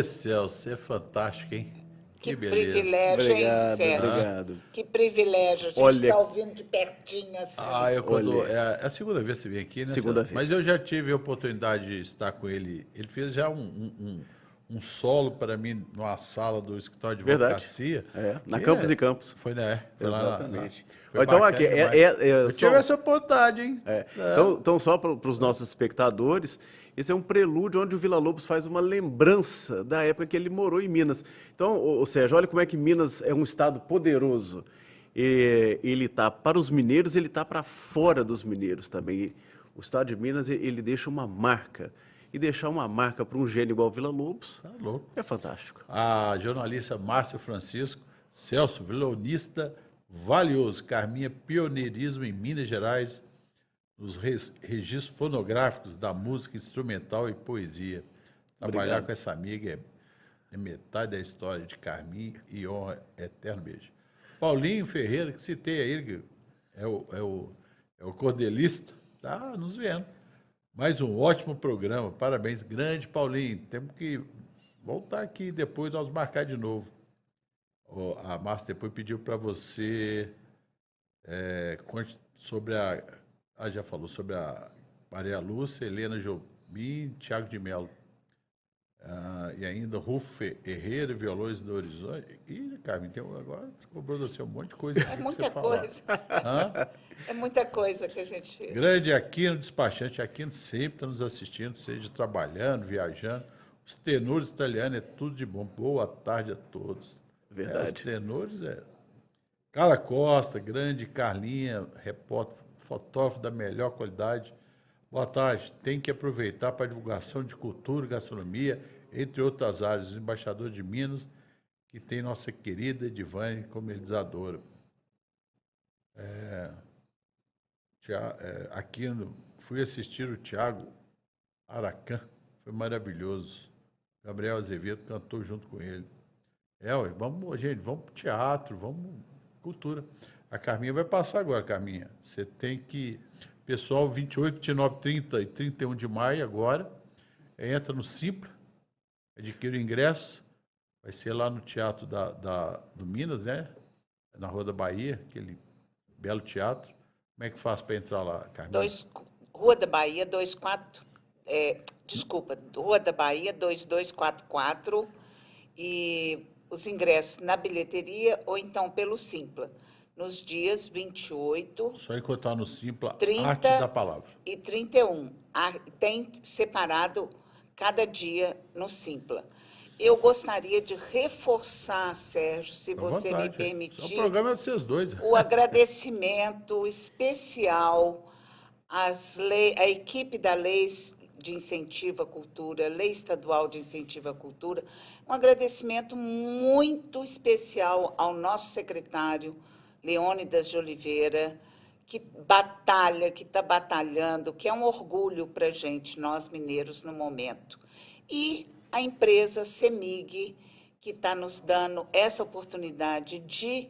Celso, é fantástico, hein? Que beleza. privilégio, hein, Obrigado, Sérgio? obrigado. Que privilégio, a gente Olha- está ouvindo de pertinho assim. Olha- É a segunda vez que você vem aqui, né? Segunda Celso? vez. Mas eu já tive a oportunidade de estar com ele. Ele fez já um solo para mim numa sala do escritório de Verdade. advocacia. Na que Campos e Campos. Foi, né? Foi lá Exatamente. foi Então, bacana aqui, demais. Eu só- tive essa oportunidade, hein? Então, só para os nossos espectadores, esse é um prelúdio onde o Villa-Lobos faz uma lembrança da época que ele morou em Minas. Então, ou seja, olha como é que Minas é um estado poderoso. Ele está para os mineiros, ele está para fora dos mineiros também. O estado de Minas, ele deixa uma marca. E deixar uma marca para um gênio igual o Villa-Lobos Tá louco. é fantástico. A jornalista Márcia Francisco, Celso, violonista valioso, Carminha, pioneirismo em Minas Gerais, nos registros fonográficos da música instrumental e poesia. Trabalhar Obrigado. com essa amiga é metade da história de Carminha e honra eterno beijo. Paulinho Ferreira, que citei aí, que é o cordelista, tá nos vendo. Mais um ótimo programa, parabéns, grande Paulinho. Temos que voltar aqui depois, nós marcar de novo. A Márcia depois pediu para você conte sobre já falou sobre a Maria Lúcia, Helena Jobim, Tiago de Mello. E ainda Rufo Herrera, Violões do Horizonte. Ih, Carmen, agora cobrou você um monte de coisa. É muita coisa. É muita coisa que a gente fez. Grande Aquino, despachante. Aquino sempre está nos assistindo, seja trabalhando, viajando. Os tenores italianos é tudo de bom. Boa tarde a todos. Verdade. Os tenores Carla Costa, grande Carlinha, repórter, fotógrafo da melhor qualidade. Boa tarde. Tem que aproveitar para a divulgação de cultura, gastronomia, entre outras áreas. O embaixador de Minas, que tem nossa querida Edivane como idealizadora. Aqui fui assistir o Tiago Aracan, foi maravilhoso. Gabriel Azevedo cantou junto com ele. Gente, vamos para o teatro, vamos cultura. A Carminha vai passar agora, Carminha. Você tem que... Pessoal, 28, 29, 30 e 31 de maio agora, entra no Simpla, adquire o ingresso, vai ser lá no Teatro do Minas, né? Na Rua da Bahia, aquele belo teatro. Como é que faz para entrar lá, Carminha? Rua da Bahia, 24... Rua da Bahia, 2244, e os ingressos na bilheteria ou então pelo Simpla. Nos dias 28... Só encontrar no Simpla, 30 Arte da Palavra. E 31. Tem separado cada dia no Simpla. Eu gostaria de reforçar, Sérgio, se você me permitir, O programa é de vocês dois. o agradecimento especial à equipe da Lei de Incentivo à Cultura, Lei Estadual de Incentivo à Cultura, um agradecimento muito especial ao nosso secretário, Leônidas de Oliveira, que está batalhando, que é um orgulho para a gente, nós mineiros, no momento. E a empresa CEMIG, que está nos dando essa oportunidade de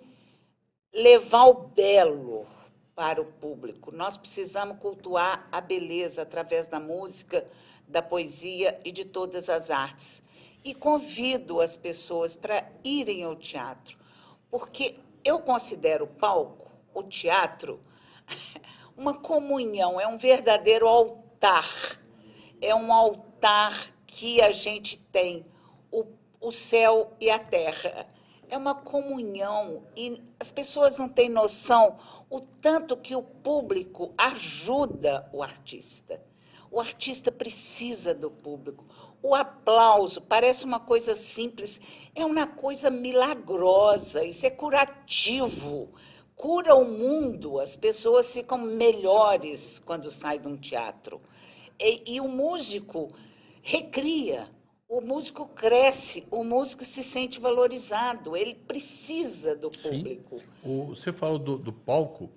levar o belo para o público. Nós precisamos cultuar a beleza através da música, da poesia e de todas as artes. E convido as pessoas para irem ao teatro, porque eu considero o palco, o teatro, uma comunhão, é um verdadeiro altar. É um altar que a gente tem, o céu e a terra. É uma comunhão e as pessoas não têm noção o tanto que o público ajuda o artista. O artista precisa do público. O aplauso parece uma coisa simples, é uma coisa milagrosa, isso é curativo. Cura o mundo, as pessoas ficam melhores quando saem de um teatro. E o músico recria, o músico cresce, o músico se sente valorizado, ele precisa do público. Sim. Você falou do palco,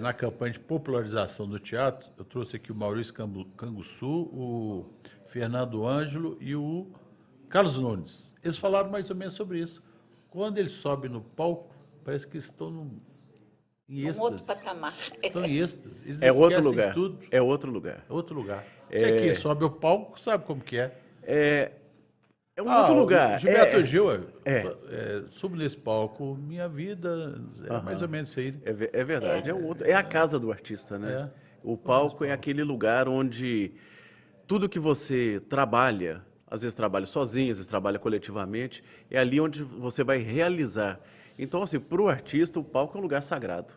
na campanha de popularização do teatro, eu trouxe aqui o Maurício Canguçu, o Fernando Ângelo e o Carlos Nunes. Eles falaram mais ou menos sobre isso. Quando eles sobem no palco, parece que estão em êxtase. Um outro patamar. Estão em êxtase. Eles É outro esquecem lugar. tudo. É outro lugar. É outro lugar. Você aqui sobe o palco, sabe como que é? É um outro lugar. Gilberto Gil, subo nesse palco, minha vida, mais ou menos isso aí. É verdade, é a casa do artista, né? O palco é aquele lugar onde tudo que você trabalha, às vezes trabalha sozinho, às vezes trabalha coletivamente, é ali onde você vai realizar. Então, assim, para o artista, o palco é um lugar sagrado.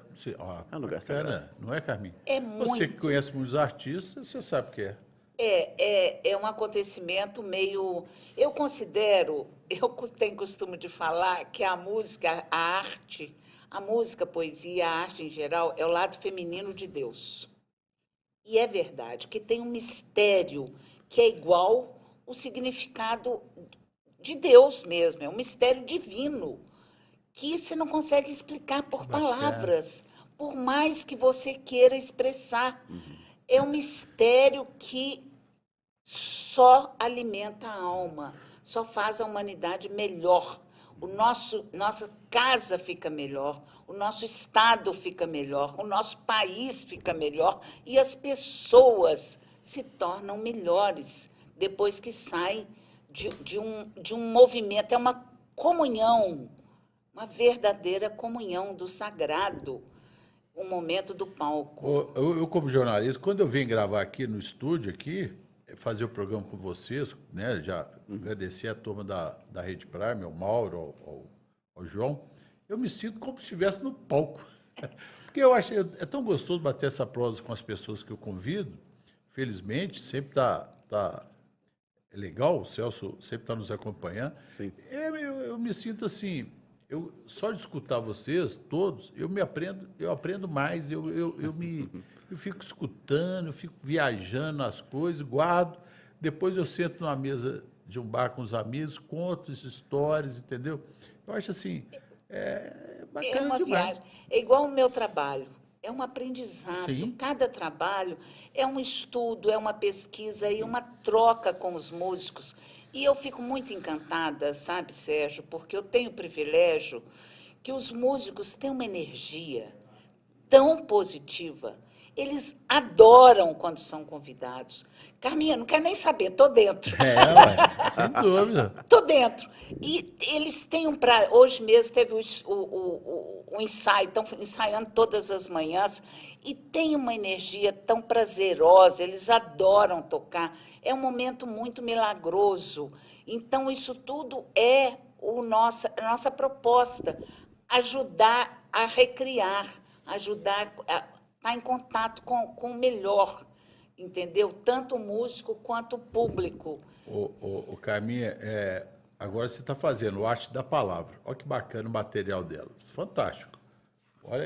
É um lugar sagrado. Não é, Carminha? É Você que conhece muitos artistas, você sabe o que é. É um acontecimento meio... Eu tenho costume de falar que a música, a arte, a música, a poesia, a arte em geral, é o lado feminino de Deus. E é verdade que tem um mistério que é igual o significado de Deus mesmo, é um mistério divino, que você não consegue explicar por palavras, por mais que você queira expressar. É um mistério que só alimenta a alma, só faz a humanidade melhor. Nossa casa fica melhor, o nosso estado fica melhor, o nosso país fica melhor e as pessoas se tornam melhores depois que saem de um movimento. É uma comunhão, uma verdadeira comunhão do sagrado, o momento do palco. Eu, como jornalista, quando eu venho gravar aqui no estúdio, fazer o programa com vocês, né? Já agradecer a turma da Rede Prime, ao Mauro, ao João, eu me sinto como se estivesse no palco. Porque eu acho é tão gostoso bater essa prosa com as pessoas que eu convido. Felizmente, sempre tá legal, o Celso sempre está nos acompanhando. Sim. Eu me sinto assim, só de escutar vocês todos, eu aprendo mais, eu fico escutando, eu fico viajando nas coisas, guardo, depois eu sento numa mesa de um bar com os amigos, conto as histórias, entendeu? Eu acho assim, bacana É uma demais. viagem, é igual o meu trabalho, é um aprendizado. Sim. Cada trabalho é um estudo, é uma pesquisa e uma troca com os músicos. E eu fico muito encantada, sabe, Sérgio, porque eu tenho o privilégio que os músicos têm uma energia tão positiva. Eles adoram quando são convidados. Carminha, não quero nem saber, estou dentro. Ué, sem dúvida. Estou dentro. E eles têm um prazer. Hoje mesmo teve o ensaio, estão ensaiando todas as manhãs, e tem uma energia tão prazerosa, eles adoram tocar. É um momento muito milagroso. Então, isso tudo é a nossa proposta, ajudar a recriar, ajudar a estar em contato com o melhor, entendeu? Tanto o músico quanto o público. O Carminha, agora você está fazendo o Arte da Palavra. Olha que bacana o material dela. Fantástico. Olha,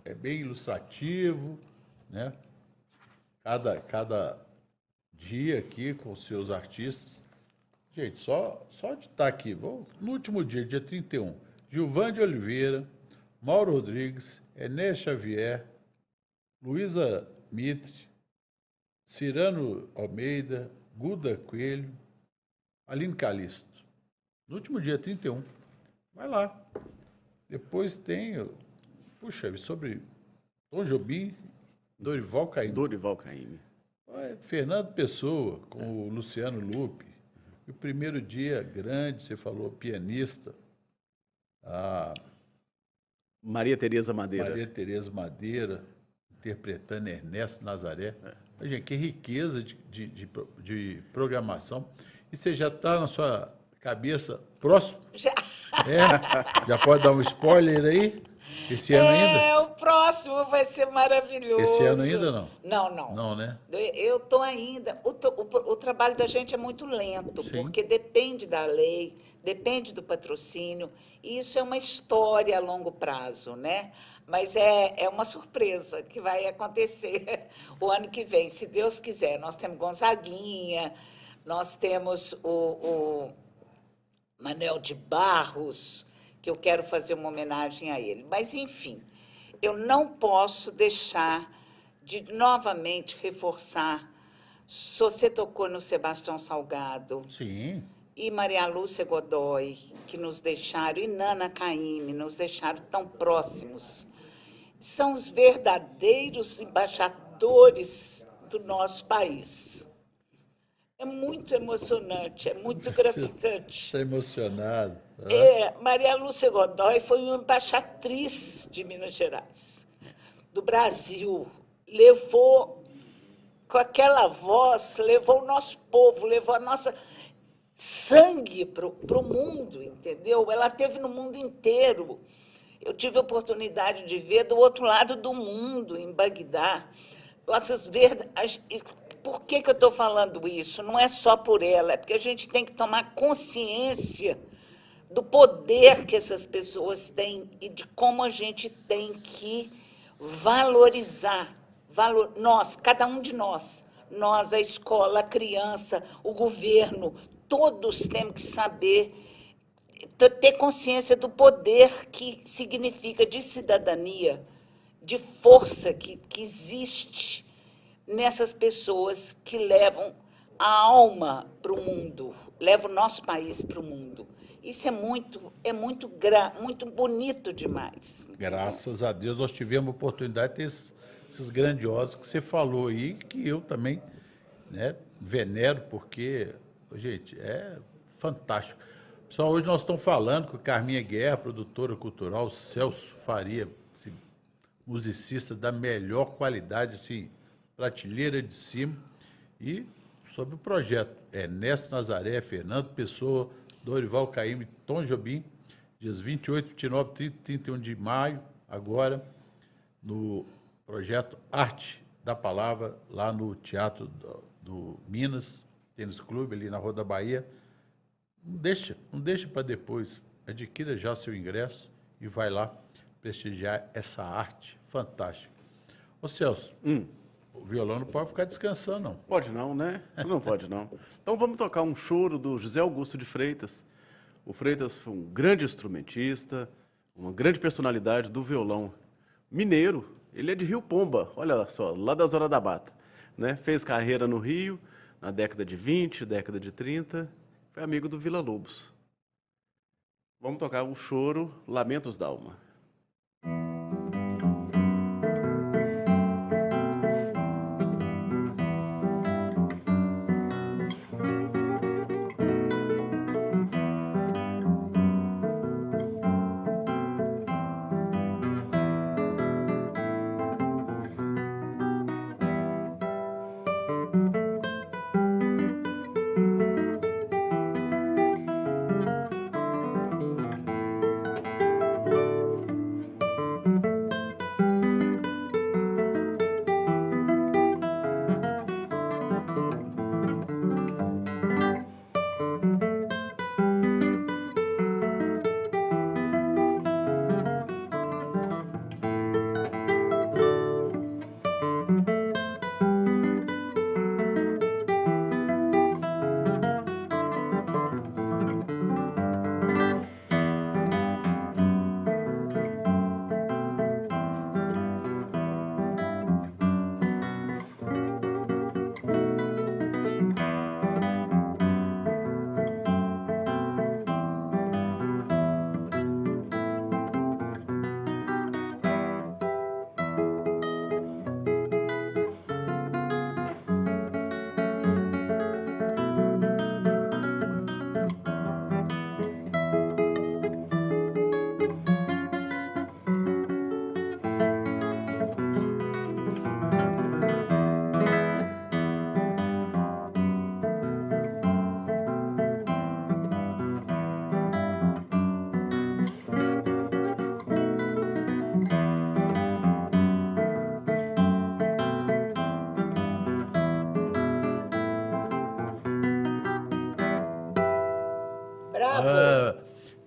é bem ilustrativo, né? Cada dia aqui com os seus artistas. Gente, só de estar aqui, no último dia 31, Gilvan de Oliveira, Mauro Rodrigues, Enéas Xavier, Luísa Mitre, Cirano Almeida, Guda Coelho, Aline Calisto. No último dia 31. Vai lá. Depois tem, sobre Tom Jobim, Dorival Caymmi. Fernando Pessoa, com o Luciano Lupe. E o primeiro dia grande, você falou, pianista. Maria Tereza Madeira. Interpretando Ernesto Nazaré. Gente, que riqueza de programação. E você já está na sua cabeça próximo? Já. Já pode dar um spoiler aí? Esse ano ainda? O próximo vai ser maravilhoso. Esse ano ainda não? Não. Não, né? Eu estou ainda... O trabalho da gente é muito lento, Sim. porque depende da lei, depende do patrocínio, e isso é uma história a longo prazo, né? Mas é uma surpresa que vai acontecer o ano que vem, se Deus quiser. Nós temos Gonzaguinha, nós temos o Manuel de Barros, que eu quero fazer uma homenagem a ele. Mas, enfim, eu não posso deixar de novamente reforçar. Você tocou no Sebastião Salgado. Sim. E Maria Lúcia Godoy, que nos deixaram, e Nana Caymmi, nos deixaram tão próximos. São os verdadeiros embaixadores do nosso país. É muito emocionante, é muito gratificante. Está emocionado. Maria Lúcia Godoy foi uma embaixatriz de Minas Gerais, do Brasil. Levou, com aquela voz, levou o nosso povo, levou a nossa sangue para o mundo, entendeu? Ela esteve no mundo inteiro. Eu tive a oportunidade de ver do outro lado do mundo, em Bagdá. Por que eu estou falando isso? Não é só por ela, é porque a gente tem que tomar consciência do poder que essas pessoas têm e de como a gente tem que valorizar. Nós, cada um de nós, a escola, a criança, o governo, todos temos que saber, ter consciência do poder que significa de cidadania, de força que existe nessas pessoas que levam a alma para o mundo, levam o nosso país para o mundo. Isso é muito bonito demais. Graças a Deus nós tivemos a oportunidade de ter esses grandiosos que você falou aí, que eu também, né, venero, porque, gente, é fantástico. Pessoal, hoje nós estamos falando com a Carminha Guerra, produtora cultural, Celso Faria, esse musicista da melhor qualidade, assim, prateleira de cima, e sobre o projeto Ernesto Nazaré, Fernando Pessoa, Dorival Caymmi, Tom Jobim, dias 28, 29, 30 e 31 de maio, agora, no projeto Arte da Palavra, lá no Teatro do Minas, Tênis Clube, ali na Rua da Bahia. Não deixa para depois. Adquira já seu ingresso e vai lá prestigiar essa arte fantástica. Ô Celso, o violão não pode ficar descansando, não. Pode não, né? Não pode não. Então vamos tocar um choro do José Augusto de Freitas. O Freitas foi um grande instrumentista, uma grande personalidade do violão mineiro. Ele é de Rio Pomba, olha só, lá da Zona da Mata, né? Fez carreira no Rio na década de 20, década de 30, foi amigo do Vila Lobos. Vamos tocar o choro Lamentos d'Alma.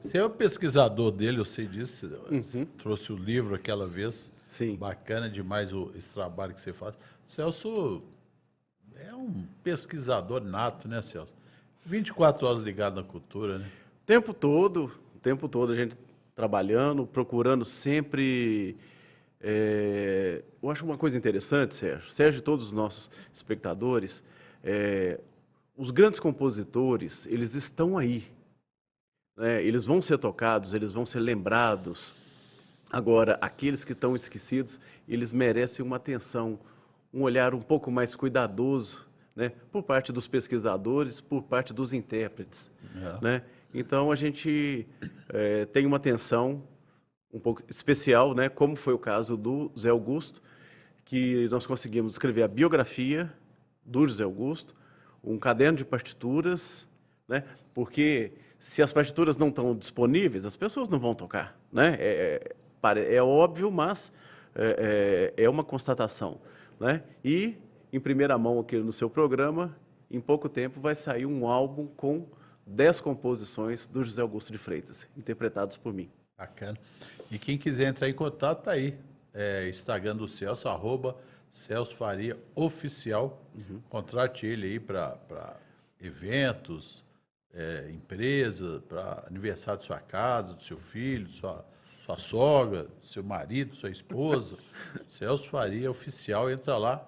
Você é o pesquisador dele, eu sei disso. Trouxe o livro aquela vez. Sim. Bacana demais esse trabalho que você faz. Celso é um pesquisador nato, né, Celso? 24 horas ligado na cultura, né? O tempo todo a gente trabalhando, procurando sempre... eu acho uma coisa interessante, Sérgio e todos os nossos espectadores, os grandes compositores, eles estão aí. Eles vão ser tocados, eles vão ser lembrados. Agora, aqueles que estão esquecidos, eles merecem uma atenção, um olhar um pouco mais cuidadoso né? Por parte dos pesquisadores, por parte dos intérpretes, né? Então, a gente tem uma atenção um pouco especial, né? Como foi o caso do Zé Augusto, que nós conseguimos escrever a biografia do José Augusto, um caderno de partituras, né? Porque se as partituras não estão disponíveis, as pessoas não vão tocar, né? É óbvio, mas é uma constatação, né? E, em primeira mão aqui no seu programa, em pouco tempo vai sair um álbum com 10 composições do José Augusto de Freitas, interpretados por mim. Bacana. E quem quiser entrar em contato, tá aí. Instagram do Celso, @Celso Faria Oficial. Contrate ele aí para eventos, empresa, para aniversário de sua casa, do seu filho, sua sogra, do seu marido, sua esposa. Celso Faria Oficial, entra lá.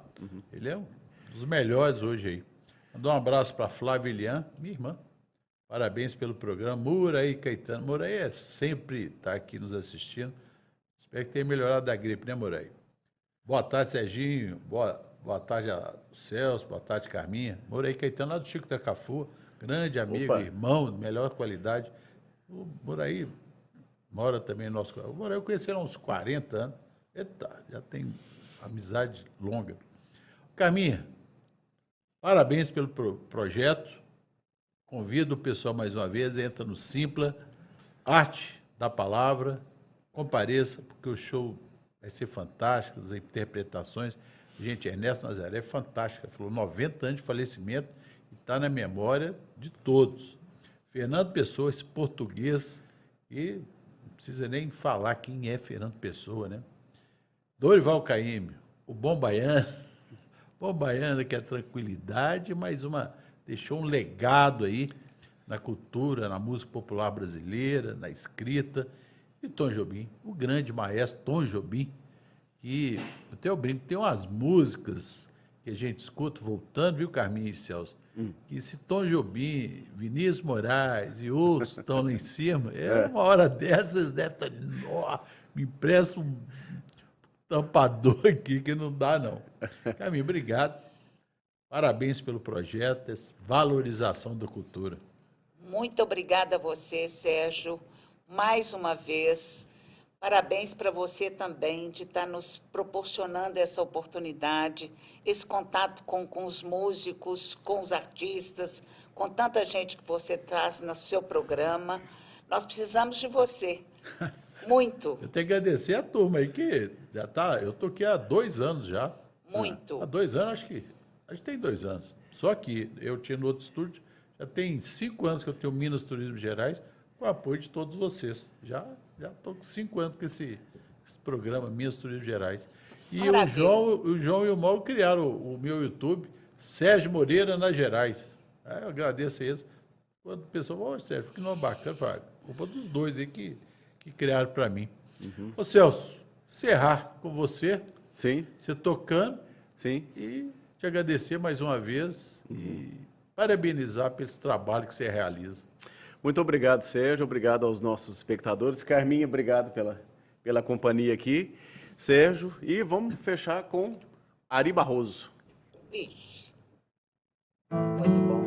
Ele é um dos melhores hoje aí. Mandar um abraço para Flávia Elian, minha irmã. Parabéns pelo programa. Muraí Caetano. Muraí sempre está aqui nos assistindo. Espero que tenha melhorado da gripe, né, Muraí? Boa tarde, Serginho. Boa tarde a Celso. Boa tarde, Carminha. Muraí Caetano, lá do Chico da Cafu. Grande amigo, irmão, melhor qualidade. O Muraí mora também no nosso... O Muraí eu conheci há uns 40 anos. Eita, já tem amizade longa. Carminha, parabéns pelo projeto. Convido o pessoal mais uma vez, entra no Simpla, Arte da Palavra, compareça, porque o show vai ser fantástico, as interpretações. Gente, Ernesto Nazaré é fantástica, falou 90 anos de falecimento e está na memória de todos. Fernando Pessoa, esse português, e não precisa nem falar quem é Fernando Pessoa, né? Dorival Caymmi, o Bom Baiano, que é tranquilidade, mas deixou um legado aí na cultura, na música popular brasileira, na escrita. E Tom Jobim, o grande maestro Tom Jobim, que até eu brinco, tem umas músicas que a gente escuta voltando, viu, Carminha e Celso? Que se Tom Jobim, Vinícius Moraes e outros estão lá em cima, uma hora dessas deve estar, me empresta um tampador aqui que não dá, não. Carminha, obrigado. Parabéns pelo projeto, essa valorização da cultura. Muito obrigada a você, Sérgio, mais uma vez. Parabéns para você também de estar nos proporcionando essa oportunidade, esse contato com os músicos, com os artistas, com tanta gente que você traz no seu programa. Nós precisamos de você. Muito. Eu tenho que agradecer a turma aí que já está... Eu estou aqui há 2 anos já. Muito. Há 2 anos, acho que tem 2 anos. Só que eu tinha no outro estúdio, já tem 5 anos que eu tenho Minas Turismo Gerais, com o apoio de todos vocês. Já estou com 5 anos com esse programa Minas Turismo Gerais. E o João e o Mauro criaram o meu YouTube, Sérgio Moreira nas Gerais. Eu agradeço a eles. Quando o pessoal fala, Sérgio, que nome bacana, fala, culpa dos dois aí que criaram para mim. Ô Celso, encerrar com você. Sim. Você tocando. Sim. E te agradecer mais uma vez e parabenizar pelo esse trabalho que você realiza. Muito obrigado, Sérgio. Obrigado aos nossos espectadores. Carminha, obrigado pela companhia aqui. Sérgio, e vamos fechar com Ari Barroso. Vixe. Muito bom.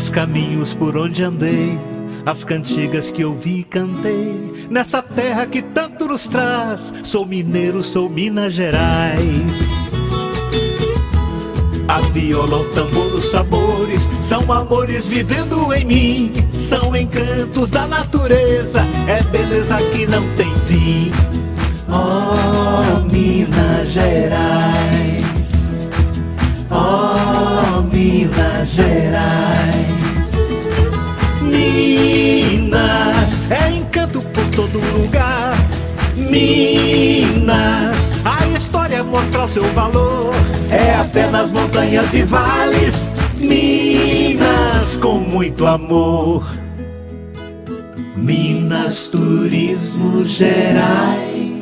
os caminhos por onde andei, as cantigas que ouvi e cantei, nessa terra que tanto nos traz. Sou mineiro, sou Minas Gerais. A viola, o tambor, os sabores, são amores vivendo em mim, são encantos da natureza, é beleza que não tem fim. Oh, Minas Gerais, oh, Minas Gerais. Minas é encanto por todo lugar. Minas, a história mostra o seu valor, é a fé nas montanhas e vales. Minas com muito amor. Minas Turismo Gerais.